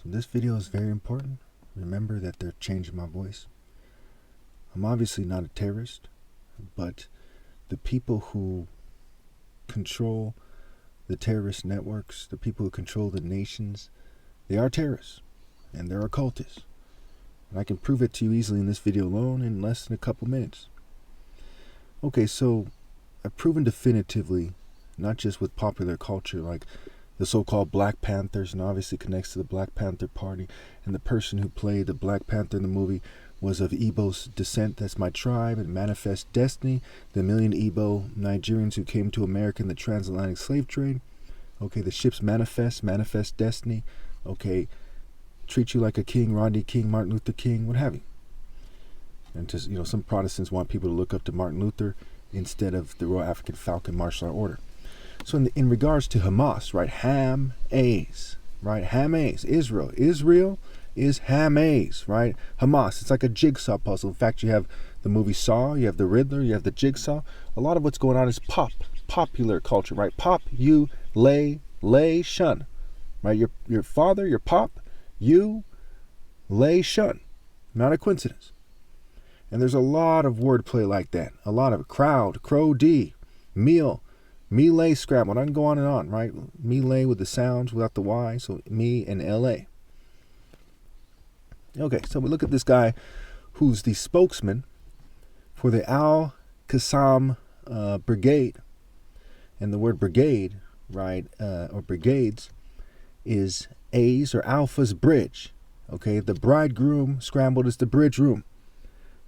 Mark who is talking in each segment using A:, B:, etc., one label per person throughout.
A: This video is very important. Remember that they're changing my voice. I'm obviously not a terrorist, but the people who control the terrorist networks, the people who control the nations, they are terrorists and they're occultists. And I can prove it to you easily in this video alone in less than a couple minutes. Okay, so I've proven definitively, not just with popular culture, like the so-called Black Panthers, and obviously connects to the Black Panther Party, and the person who played the Black Panther in the movie was of Igbo's descent. That's my tribe, and Manifest Destiny, the million Igbo Nigerians who came to America in the transatlantic slave trade. Okay, the ships Manifest Destiny. Okay, treat you like a king, Rodney King, Martin Luther King, what have you. And just, some Protestants want people to look up to Martin Luther instead of the Royal African Falcon Martial Art Order. So in regards to Hamas, right, Ham-A's, right, Ham-A's, Israel is Ham-A's, right, Hamas, it's like a jigsaw puzzle. In fact, you have the movie Saw, you have the Riddler, you have the jigsaw. A lot of what's going on is popular culture, right, population, right, your father, your pop, you, lay, shun, not a coincidence. And there's a lot of wordplay like that, a lot of crowd, crow D, meal, melee scrambled. I can go on and on, right? Melee with the sounds without the Y, so me and LA. Okay, so we look at this guy who's the spokesman for the Al-Qassam Brigade. And the word brigade, right, or brigades, is A's or Alpha's bridge. Okay, the bridegroom scrambled is the bridge room.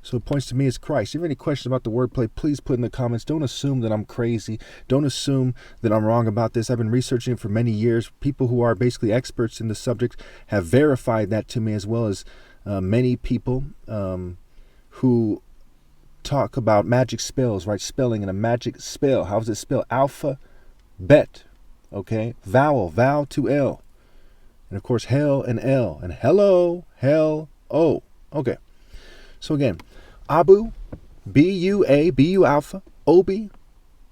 A: So it points to me as Christ. If you have any questions about the wordplay, please put in the comments. Don't assume that I'm crazy. Don't assume that I'm wrong about this. I've been researching it for many years. People who are basically experts in the subject have verified that to me, as well as many people who talk about magic spells, right? Spelling in a magic spell. How does it spell? Alpha, bet, okay? Vowel to L. And of course, hell and L. And hello, hell, O. Okay. So again, Abu, B-U-A, B-U Alpha, Obi,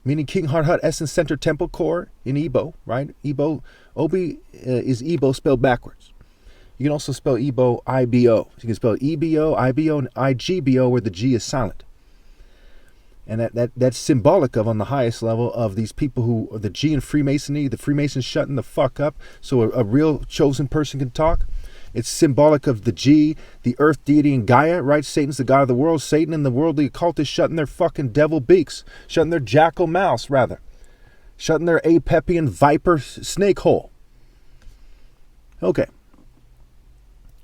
A: meaning King Hut Hut Essence Center Temple Core in Igbo, right? Igbo, Obi is Igbo spelled backwards. You can also spell Igbo I-B-O. You can spell E-B-O, I-B-O, and I-G-B-O where the G is silent. And that's symbolic of, on the highest level, of these people who are the G in Freemasonry, the Freemasons shutting the fuck up so a real chosen person can talk. It's symbolic of the G, the earth deity and Gaia, right? Satan's the god of the world. Satan and the worldly occultists shutting their fucking devil beaks. Shutting their jackal mouths, rather. Shutting their apepian viper snake hole. Okay.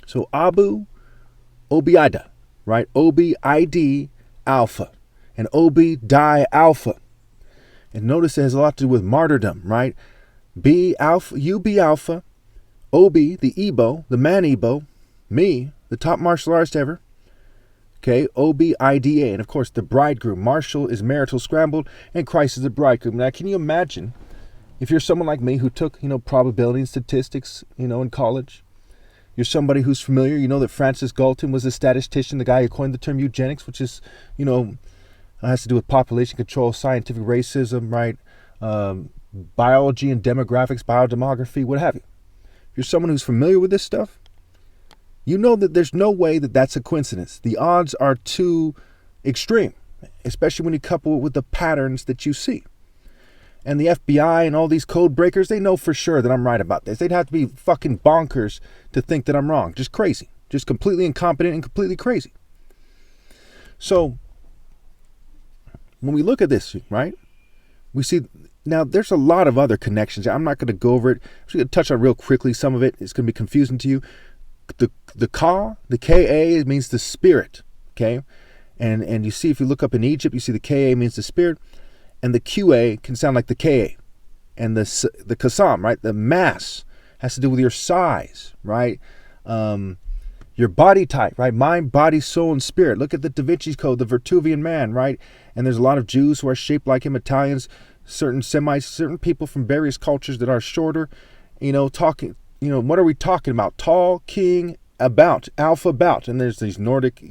A: So Abu, Obeida, right? Obi-I-D, Alpha. And Obi-Di, Alpha. And notice it has a lot to do with martyrdom, right? B, Alpha, you be Alpha. Obi, the Igbo, the man Igbo, me, the top martial artist ever. Okay, Obi-I-D-A. And of course, the bridegroom. Martial is marital scrambled, and Christ is the bridegroom. Now, can you imagine if you're someone like me who took, probability and statistics, in college? You're somebody who's familiar. You know that Francis Galton was a statistician, the guy who coined the term eugenics, which is, has to do with population control, scientific racism, right? Biology and demographics, biodemography, what have you. If you're someone who's familiar with this stuff, you know that there's no way that that's a coincidence. The odds are too extreme, especially when you couple it with the patterns that you see. And the FBI and all these code breakers, they know for sure that I'm right about this. They'd have to be fucking bonkers to think that I'm wrong. Just crazy. Just completely incompetent and completely crazy. So, when we look at this, right, we see... Now, there's a lot of other connections. I'm not going to go over it. I'm just going to touch on real quickly some of it. It's going to be confusing to you. The Ka, the K-A, it means the spirit, okay? And you see, if you look up in Egypt, you see the K-A means the spirit, and the Q-A can sound like the K-A. And the Qassam, right, the mass has to do with your size, right? Your body type, right? Mind, body, soul, and spirit. Look at the Da Vinci's Code, the Vitruvian Man, right? And there's a lot of Jews who are shaped like him, Italians, certain Semites, certain people from various cultures that are shorter, talking, what are we talking about? Tall, king, about, alpha, about. And there's these Nordic,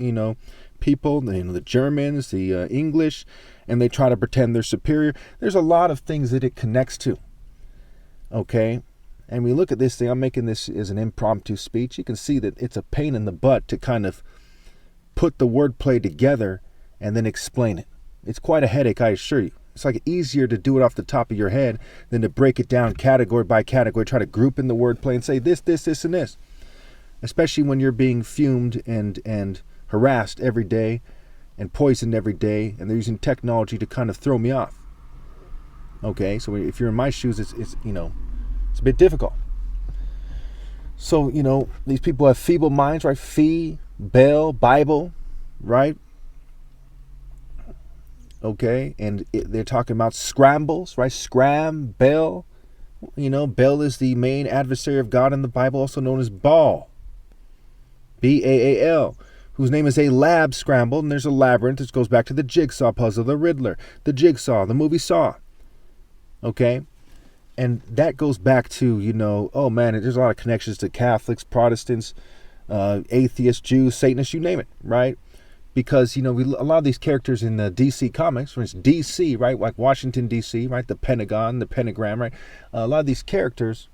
A: people, the Germans, the English, and they try to pretend they're superior. There's a lot of things that it connects to. Okay. And we look at this thing, I'm making this as an impromptu speech. You can see that it's a pain in the butt to kind of put the wordplay together and then explain it. It's quite a headache, I assure you. It's like easier to do it off the top of your head than to break it down category by category, try to group in the wordplay and say this, and this. Especially when you're being fumed and harassed every day and poisoned every day, and they're using technology to kind of throw me off. Okay, so if you're in my shoes, it's it's a bit difficult. So, these people have feeble minds, right? Fee, Bell, Bible, right? Okay, and they're talking about scrambles, right? Scram, Bel. Bel is the main adversary of God in the Bible, also known as Baal. Baal, whose name is a lab scramble, and there's a labyrinth. This goes back to the jigsaw puzzle, the Riddler, the jigsaw, the movie Saw. Okay, and that goes back to, oh man, there's a lot of connections to Catholics, Protestants, atheists, Jews, Satanists, you name it, right? Because, a lot of these characters in the DC comics, for instance, DC, right? Like Washington, DC, right? The Pentagon, the pentagram, right? A lot of these characters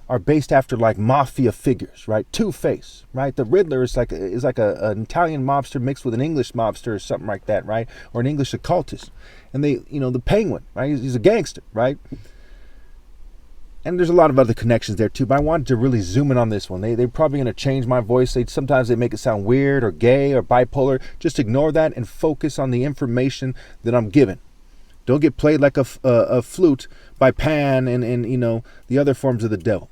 A: are based after like mafia figures, right? Two-Face, right? The Riddler is like an Italian mobster mixed with an English mobster or something like that, right? Or an English occultist. And the Penguin, right? He's a gangster, right? And there's a lot of other connections there too, but I wanted to really zoom in on this one. They're probably going to change my voice. Sometimes they make it sound weird or gay or bipolar. Just ignore that and focus on the information that I'm given. Don't get played like a flute by Pan and the other forms of the devil.